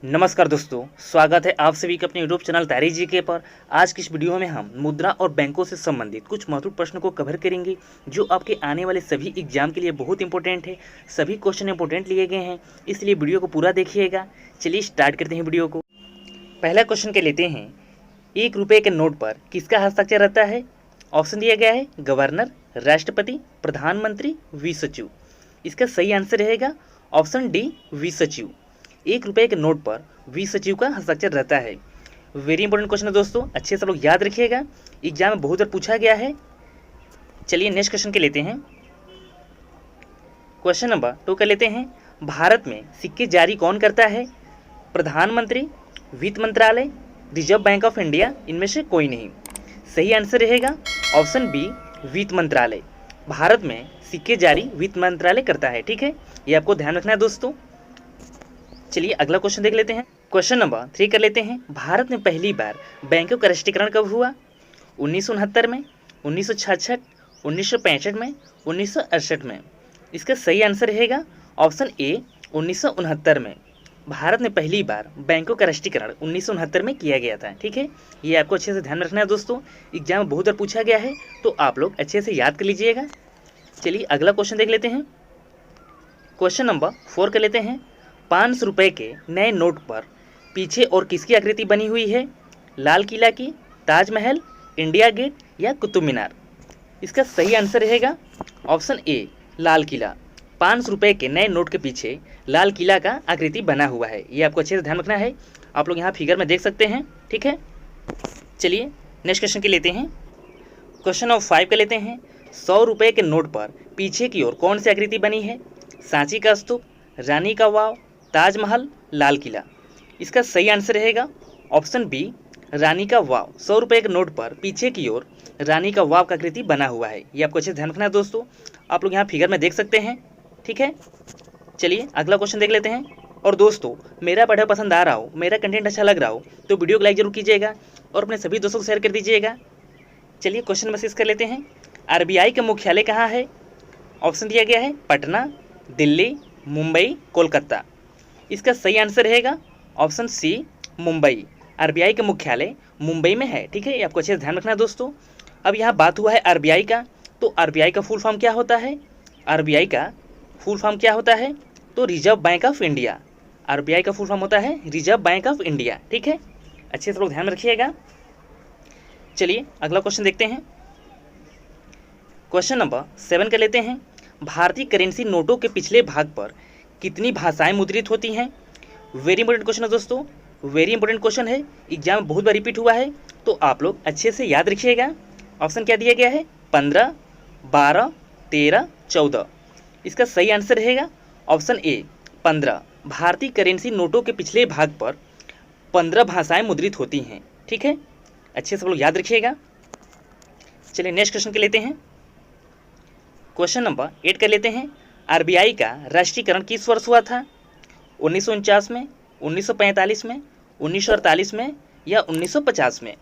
नमस्कार दोस्तों, स्वागत है आप सभी के अपने यूट्यूब चैनल तारिक जीके पर। आज की इस वीडियो में हम मुद्रा और बैंकों से संबंधित कुछ महत्वपूर्ण प्रश्नों को कवर करेंगे जो आपके आने वाले सभी एग्जाम के लिए बहुत इंपॉर्टेंट है। सभी क्वेश्चन इंपॉर्टेंट लिए गए हैं, इसलिए वीडियो को पूरा देखिएगा। चलिए स्टार्ट करते हैं वीडियो को। पहला क्वेश्चन के लेते हैं, 1 रुपये के नोट पर किसका हस्ताक्षर रहता है? ऑप्शन दिया गया है गवर्नर, राष्ट्रपति, प्रधानमंत्री, वित्त सचिव। इसका सही आंसर रहेगा ऑप्शन डी, वित्त सचिव। 1 रुपये के नोट पर वित्त सचिव का हस्ताक्षर रहता है। वेरी इंपॉर्टेंट क्वेश्चन है दोस्तों, अच्छे से लोग याद रखिएगा, एग्जाम में बहुत बार पूछा गया है। चलिए नेक्स्ट क्वेश्चन के लेते हैं। क्वेश्चन नंबर 2 का लेते हैं, भारत में सिक्के जारी कौन करता है? प्रधानमंत्री, वित्त मंत्रालय, रिजर्व बैंक ऑफ इंडिया, इनमें से कोई नहीं। सही आंसर रहेगा ऑप्शन बी, वित्त मंत्रालय। भारत में सिक्के जारी वित्त मंत्रालय करता है। ठीक है, ये आपको ध्यान रखना है दोस्तों। चलिए अगला क्वेश्चन देख लेते हैं। क्वेश्चन नंबर 3 कर लेते हैं, भारत में पहली बार बैंकों का राष्ट्रीयकरण कब हुआ? 1969 में, 1966, 1965 में, 1968 में। इसका सही आंसर रहेगा ऑप्शन ए, 1969 में। भारत में पहली बार बैंकों का राष्ट्रीयकरण 1969 में किया गया था। ठीक है, ये आपको अच्छे से ध्यान रखना है दोस्तों, एग्जाम में बहुत बार पूछा गया है, तो आप लोग अच्छे से याद कर लीजिएगा। चलिए अगला क्वेश्चन देख लेते हैं। क्वेश्चन नंबर 4 कर लेते हैं, 500 रुपये के नए नोट पर पीछे और किसकी आकृति बनी हुई है? लाल किला की, ताजमहल, इंडिया गेट या कुतुब मीनार? इसका सही आंसर रहेगा ऑप्शन ए, लाल किला। 500 रुपये के नए नोट के पीछे लाल किला का आकृति बना हुआ है, ये आपको अच्छे से ध्यान रखना है। आप लोग यहाँ फिगर में देख सकते हैं। ठीक है, चलिए नेक्स्ट क्वेश्चन के लेते हैं। क्वेश्चन नंबर 5 के लेते हैं, 100 रुपये के नोट पर पीछे की ओर कौन सी आकृति बनी है? सांची का स्तूप, रानी का वाव, ताजमहल, लाल किला? इसका सही आंसर रहेगा ऑप्शन बी, रानी का वाव। 100 रुपये के नोट पर पीछे की ओर रानी का वाव का आकृति बना हुआ है, ये आपको अच्छे से ध्यान रखना है दोस्तों। आप लोग यहाँ फिगर में देख सकते हैं। ठीक है, चलिए अगला क्वेश्चन देख लेते हैं। और दोस्तों, मेरा पढ़ाई पसंद आ रहा हो, मेरा कंटेंट अच्छा लग रहा हो तो वीडियो को लाइक जरूर कीजिएगा और अपने सभी दोस्तों को शेयर कर दीजिएगा। चलिए क्वेश्चन नंबर 6 कर लेते हैं, आरबीआई का मुख्यालय कहाँ है? ऑप्शन दिया गया है पटना, दिल्ली, मुंबई, कोलकाता। इसका सही आंसर रहेगा ऑप्शन सी, मुंबई। आरबीआई का मुख्यालय मुंबई में है। ठीक है, ये आपको अच्छे से ध्यान रखना है दोस्तों। अब यहाँ बात हुआ है आरबीआई का, तो आरबीआई का फुल फॉर्म क्या होता है? आरबीआई का फुल फॉर्म क्या होता है? तो reserve bank of India. RBI का फुल फॉर्म होता है रिजर्व बैंक ऑफ इंडिया। ठीक है, अच्छे से लोग ध्यान रखिएगा। चलिए अगला क्वेश्चन देखते हैं। क्वेश्चन नंबर 7 का लेते हैं, भारतीय करेंसी नोटों के पिछले भाग पर कितनी भाषाएं मुद्रित होती हैं? वेरी इंपॉर्टेंट क्वेश्चन है दोस्तों, वेरी इंपॉर्टेंट क्वेश्चन है, एग्जाम में बहुत बार रिपीट हुआ है, तो आप लोग अच्छे से याद रखिएगा। ऑप्शन क्या दिया गया है? 15, 12, 13, 14। इसका सही आंसर रहेगा ऑप्शन ए, 15। भारतीय करेंसी नोटों के पिछले भाग पर 15 भाषाएं मुद्रित होती हैं। ठीक है, अच्छे से लोग याद रखिएगा। चलिए नेक्स्ट क्वेश्चन के लेते हैं। क्वेश्चन नंबर 8 कर लेते हैं, आरबीआई का राष्ट्रीयकरण किस वर्ष हुआ था? 1949 में, 1945 में, 1948 में या 1950 में?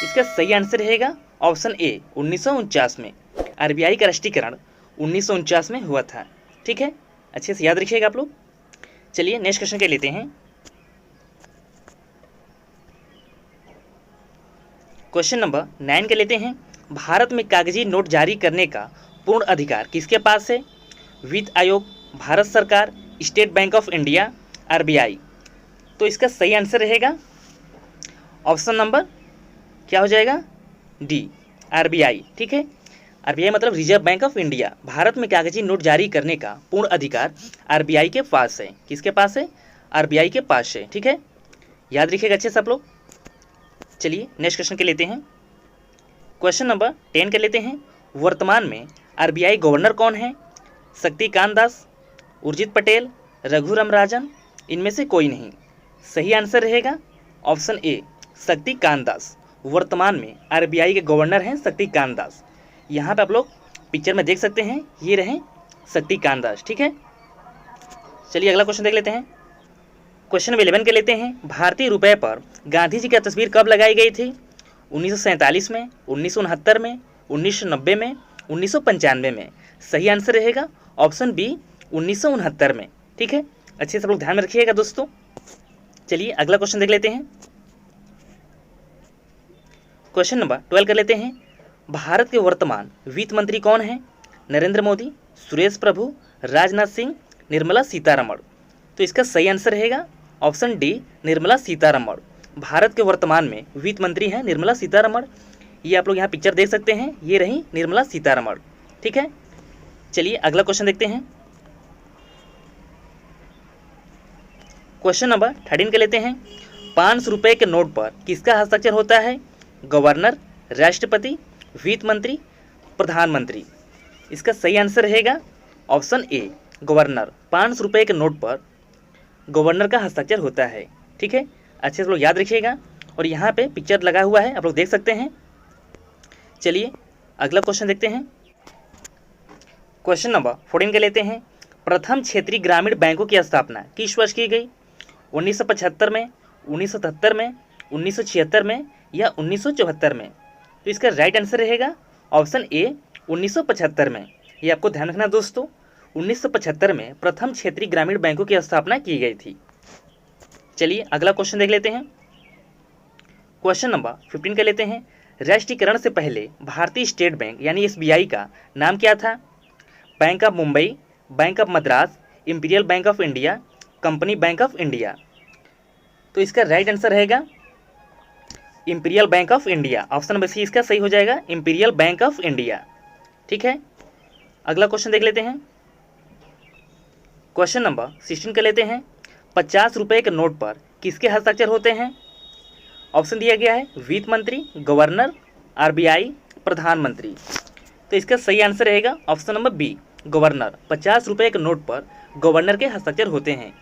इसका सही आंसर रहेगा ऑप्शन ए, 1949 में। आरबीआई का राष्ट्रीयकरण 1949 में हुआ था। ठीक है, अच्छे से याद रखिएगा आप लोग। चलिए नेक्स्ट क्वेश्चन के लेते हैं। क्वेश्चन नंबर 9 के लेते हैं, भारत में कागजी नोट जारी करने का पूर्ण अधिकार किसके पास है? वित्त आयोग, भारत सरकार, state bank of India, RBI? तो इसका सही आंसर रहेगा ऑप्शन नंबर क्या हो जाएगा? D, RBI. ठीक है, आरबीआई मतलब reserve bank of India. Bharat में कागजी नोट जारी करने का पूर्ण अधिकार आरबीआई के पास है। किसके पास है? आरबीआई के पास है। ठीक है, याद रखिएगा अच्छे से आप लोग। चलिए नेक्स्ट क्वेश्चन के लेते हैं। क्वेश्चन नंबर 10 के लेते हैं, वर्तमान में आरबीआई गवर्नर कौन है? शक्तिकांत दास, उर्जित पटेल, रघुराम राजन, इनमें से कोई नहीं। सही आंसर रहेगा ऑप्शन ए, शक्तिकांत दास। वर्तमान में आरबीआई के गवर्नर हैं शक्तिकांत दास। यहाँ पे आप लोग पिक्चर में देख सकते हैं, ये रहे शक्तिकांत दास। ठीक है, चलिए अगला क्वेश्चन देख लेते हैं। क्वेश्चन 11 के लेते हैं, भारतीय रुपये पर गांधी जी की तस्वीर कब लगाई गई थी? 1947 में, 1969 में, 1990 में, 1995 में? सही आंसर रहेगा ऑप्शन बी, 1969 में। ठीक है, अच्छे से लोग ध्यान में रखिएगा दोस्तों। चलिए अगला क्वेश्चन देख लेते हैं। क्वेश्चन नंबर 12 कर लेते हैं। भारत के वर्तमान वित्त मंत्री कौन है? नरेंद्र मोदी, सुरेश प्रभु, राजनाथ सिंह, निर्मला सीतारमण। तो इसका सही आंसर रहेगा ऑप्शन डी, निर्मला सीतारमण। भारत के वर्तमान में वित्त मंत्री हैं निर्मला सीतारमण। ये आप लोग यहाँ पिक्चर देख सकते हैं, ये रही निर्मला सीतारमण। ठीक है, चलिए अगला क्वेश्चन देखते हैं। क्वेश्चन नंबर 13 के लेते हैं। 500 रुपये के नोट पर किसका हस्ताक्षर होता है? गवर्नर, राष्ट्रपति, वित्त मंत्री, प्रधानमंत्री। इसका सही आंसर रहेगा ऑप्शन ए, गवर्नर। 500 रुपये के नोट पर गवर्नर का हस्ताक्षर होता है। ठीक है, अच्छे से लोग याद रखिएगा। और यहाँ पे पिक्चर लगा हुआ है, आप लोग देख सकते हैं। चलिए अगला क्वेश्चन देखते हैं। क्वेश्चन नंबर 14 के लेते हैं। प्रथम क्षेत्रीय ग्रामीण बैंकों की स्थापना किस वर्ष की गई? 1975 में, 1977 में, 1976 में या 1974 में? तो इसका राइट आंसर रहेगा ऑप्शन ए, 1975 में। ये आपको ध्यान रखना दोस्तों, 1975 में प्रथम क्षेत्रीय ग्रामीण बैंकों की स्थापना की गई थी। चलिए अगला क्वेश्चन देख लेते हैं। क्वेश्चन नंबर 15 के लेते हैं। राष्ट्रीयकरण से पहले भारतीय स्टेट बैंक यानी एसबीआई का नाम क्या था? Bank of Mumbai, bank of Madras, imperial bank of India, company bank of India. तो इसका राइट आंसर रहेगा imperial bank of India. Option number C इसका सही हो जाएगा, इंपीरियल बैंक ऑफ इंडिया। ठीक है, अगला क्वेश्चन देख लेते हैं। क्वेश्चन नंबर 16 के लेते हैं। 50 रुपये के नोट पर किसके हस्ताक्षर होते हैं? ऑप्शन दिया गया है वित्त मंत्री, गवर्नर, आरबीआई, प्रधानमंत्री। तो इसका सही आंसर रहेगा ऑप्शन नंबर बी, गवर्नर। 50 रुपये के नोट पर गवर्नर के हस्ताक्षर होते हैं।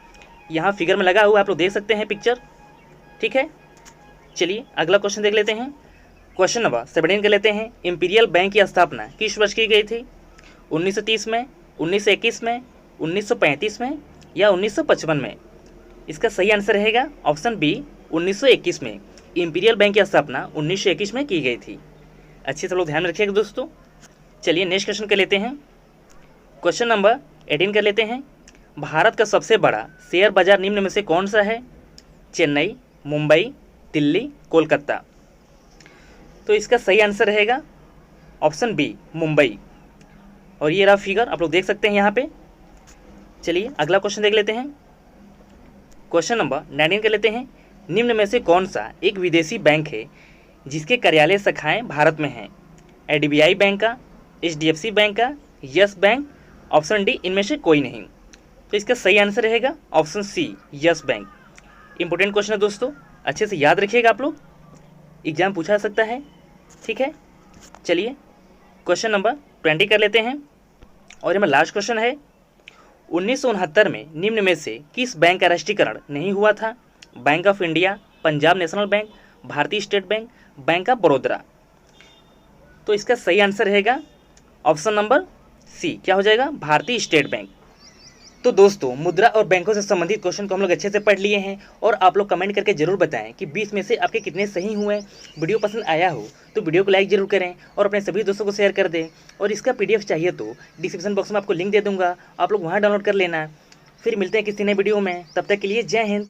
यहाँ फिगर में लगा हुआ आप लोग देख सकते हैं पिक्चर। ठीक है, चलिए अगला क्वेश्चन देख लेते हैं। क्वेश्चन नंबर 17 के लेते हैं। इंपीरियल बैंक की स्थापना किस वर्ष की गई थी? 1930 में, 1921 में, 1935 में या 1955 में? इसका सही आंसर रहेगा ऑप्शन बी, 1921 में। इंपीरियल बैंक की स्थापना 1921 में की गई थी। अच्छे से लोग ध्यान रखिएगा दोस्तों। चलिए नेक्स्ट क्वेश्चन कर लेते हैं। क्वेश्चन नंबर 18 कर लेते हैं। भारत का सबसे बड़ा शेयर बाजार निम्न में से कौन सा है? चेन्नई, मुंबई, दिल्ली, कोलकाता। तो इसका सही आंसर रहेगा ऑप्शन बी, मुंबई। और ये रहा फिगर, आप लोग देख सकते हैं यहाँ पे। चलिए अगला क्वेश्चन देख लेते हैं। क्वेश्चन नंबर 19 के लेते हैं। निम्न में से कौन सा एक विदेशी बैंक है जिसके कार्यालय शाखाएं भारत में हैं? एडीबीआई बैंक का, एचडीएफसी बैंक का, यस बैंक, ऑप्शन डी इनमें से कोई नहीं। तो इसका सही आंसर रहेगा option C, Yes Bank. Important question है दोस्तों, अच्छे से याद रखिएगा, आप लोग एग्जाम पूछा सकता है। ठीक है, चलिए क्वेश्चन नंबर 20 कर लेते हैं। और ये लास्ट क्वेश्चन है। 1969 में निम्न में से किस बैंक का राष्ट्रीयकरण नहीं हुआ था? Bank of India, Punjab National Bank, Bharatiya State Bank, Bank of Baroda. तो इसका सही आंसर रहेगा ऑप्शन नंबर सी, क्या हो जाएगा? भारतीय स्टेट बैंक। तो दोस्तों मुद्रा और बैंकों से संबंधित क्वेश्चन को हम लोग अच्छे से पढ़ लिए हैं। और आप लोग कमेंट करके जरूर बताएं कि 20 में से आपके कितने सही हुए। वीडियो पसंद आया हो तो वीडियो को लाइक जरूर करें और अपने सभी दोस्तों को शेयर कर दें। और इसका PDF चाहिए तो डिस्क्रिप्शन बॉक्स में आपको लिंक दे दूंगा, आप लोग वहाँ डाउनलोड कर लेना। फिर मिलते हैं किसी नए वीडियो में, तब तक के लिए जय हिंद।